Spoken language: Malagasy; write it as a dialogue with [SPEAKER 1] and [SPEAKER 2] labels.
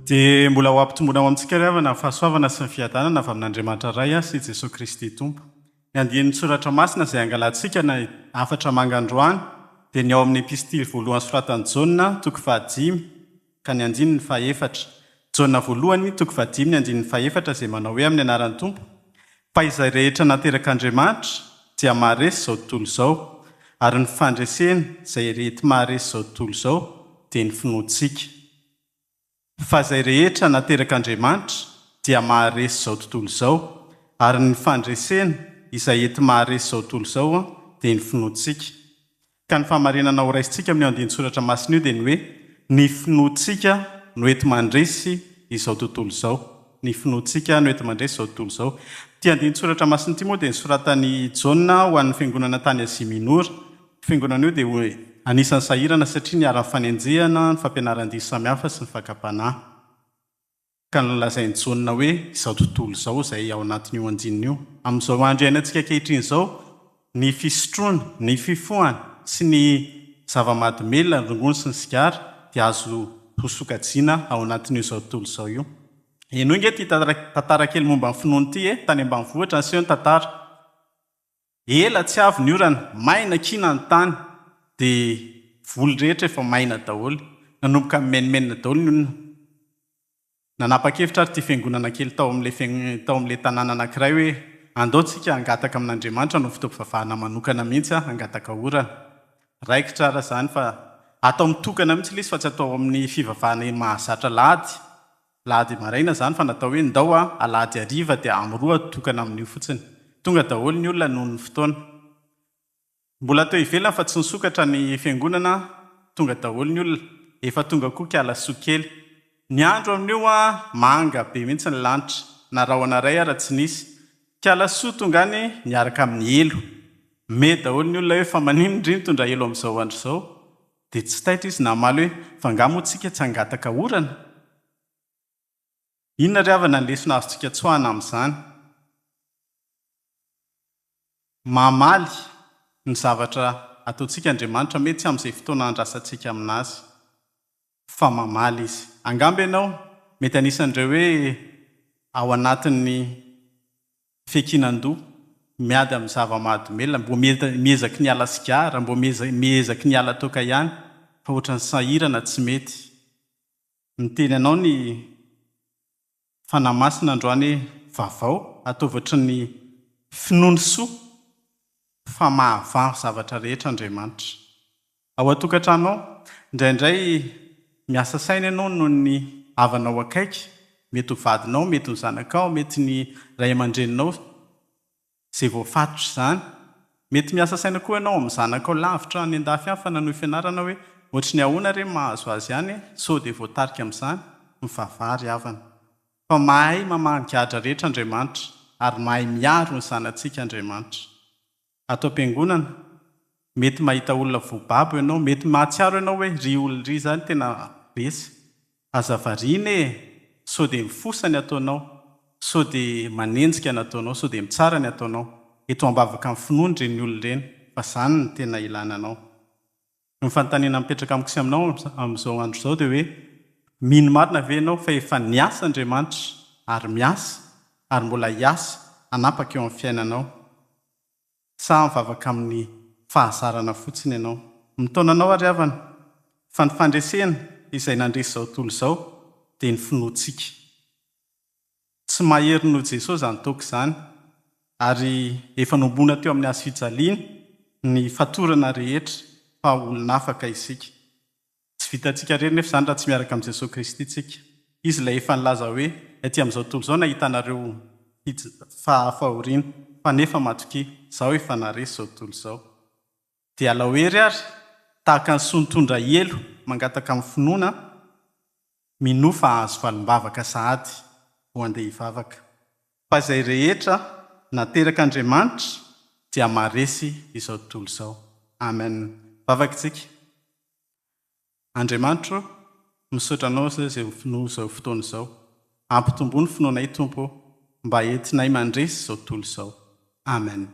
[SPEAKER 1] dia mbola ho ampitombona ao amintsika ry havana fahasoavana sy ny fiadanana avy amin'Andriamanitra ray sy Jesosy Kristy Tompo. Ny andian'ny soratra masina izay angalantsika na afatra mangandroany dia ny ao amin'ny epistily voalohany soratan'i Jaona toko 5 ka ny andininy 4. Jaona voalohany toko 5 ny andininy 4 izay manao hoe amin'ny anaran'ny Tompo. Fa izay rehetra nateraka Andriamanitra dia maharesy izao tontolo izao, ary ny fandresena izay rety maharesy izao tontolo izao dia ny finoantsika. Fa izay rehetra nateraka Andriamanitra dia maharesy izao tontolo izao, ary ny fandresena izay ety maharesy izao tontolo izao dia ny finoantsika. Ka ny famarinana ho raisintsika amin'ny andin'ny soratra masina io dia ny hoe ny finoantsika no ety mandresy izao tontolo izao. Ny finoantsika no ety mandresy izao tontolo izao. Ty andin'ny soratra masina ity moa dia nisoratan'i Jaona ho an'ny fiangonana tany Azia Minora. Fiangonana io dia hoe anisan'ny sahirana satria niara-ny fanenjehana, ny fampianaran-diso samihafa sy ny fakapanahy. Ka nolazain'i Jaona hoe izao tontolo izao izay ao anatin'io andinina io. Amin'izao andro iainantsika ankehitriny izao, ny fisotroana, ny fifohana sy ny zava-mahadomelona, ny rongony sy ny sigara dia azo hosokajiana ao anatin'io izao tontolo izao io. Eno inge ty tantara kely momba ny finoana ity tany ambanivohitra ny seho ny tantara. Ela tsy avy ny orana, maina kina ny tany, dia voly rehetra efa maina daholo, nanomboka menmenina daholo ny olona. Nanapa-kevitra ary ty fiangonana kely tao amin'ilay tanàna anankiray hoe andaontsika hangataka amin'Andriamanitra no fitaovavahana manokana mihitsy hangataka orana. Raikitra ara izany fa atao mitokana mihitsy ilay izy fa tsy atao amin'ny fivavahana mahazatra lahady maraina izany fa natao hoe ndao alahady hariva dia amroa tokana amin'io fotsiny. Tonga daholo ny olona noho ny fotoana. Mbola teo ivelany fa tsy nisokatra ny fiangonana, tonga daholo ny olona, efa tonga koa kiala sokely. Ny andro amin'io manga be mihitsy ny lanitra, na rahona ray ara tsy nisy. Kiala so tonga any niaraka amin'ny elo. Me daholo ny olona hoe fa manino indriny tondra elo amin'izao andro izao. Dia tsy taitra izy namaly hoe fa ngamoantsika tsy hangataka orana. Inona ry havana ny lesona azontsika tsoahana amin'izany? Mamaly ny zavatra ataontsika Andriamanitra mety tsy amin'izay fotoana andrasantsika aminazy. Fa mamaly izy. Angamba ianao mety anisan'ireo hoe ao anatin'ny fekinan-doha miady amin'ny zava-mahadomelona, mbo miezaka ny ala sigara, mbo miezaka ny ala toaka ihany, fa ohatran'ny sahirana tsy mety. Miteny anao ny fanahy masina androany vavao ataovatra ny finoany soa fa mahavaro zavatra rehetra Andriamanitra. Ao atokantranao, indraindray miasa saina ianao noho ny havanao akaiky, mety ho vadinao, mety ho zanakao, mety ny ray aman-dreninao izay voafatotra izany. Mety miasa saina koa ianao amin'ny zanakao lavitra ny andafy ihany fa nanohy fianarana hoe ohatry ny ahoana re mahazo azy ihany, sao dia voatarika amin'izany, mivavary havana. Fa mahay mamahan-gadra rehetra Andriamanitra ary mahay miaro ny zanantsika Andriamanitra. Atao am-piangonana, mety mahita olona voababo ianao, mety mahatsiaro ianao hoe ry olona ry izany tena resy. Azavariana sao dia mifosany ataonao, sao dia manenjika ny ataonao, sao dia mitsara ny ataonao. Eto ambavaka amin'ny finoana ireny olona ireny, fa izany ny tena ilana anao. Ny fanontaniana mipetraka amiko sy aminao amin'izao andro izao dia hoe mino marina ve ianao fa efa niasa Andriamanitra ary miasa ary mbola hiasa hanapaka eo amin'ny fiainanao, sa mivavaka amin'ny fahazarana fotsiny ianao? Mitaonanao ary havana fa ny fandresena izay nandresy izao tontolo izao dia ny finoantsika. Tsy mahery noho Jesosy izany taoko izany, ary efa nombona teo amin'ny hazo fijaliana ny fatorana rehetra fa olona afaka isika. Tsy vitantsika rery nefa izany raha tsy miaraka amin'i Jesosy Kristy isika. Izy ilay efa nilaza hoe etỳ amin'izao tontolo izao nahitanareo fahoriana, fa nefa matoki izao efa naresy izao tontolo izao. Dia alahoery ary tahaka ny soa nitondra elo mangataka amin'ny finoana, minofa azo valim-bavaka sahady ho andeha hivavaka. Fa izay rehetra nateraka Andriamanitra dia maharesy izao tontolo izao. Amen. Vavaka isika. Andriamanitra, misaotra anao izay finoa izao fotoana izao. Ampitombo ny finoanay Tompo mba entinay mandresy izao tontolo izao. Amen.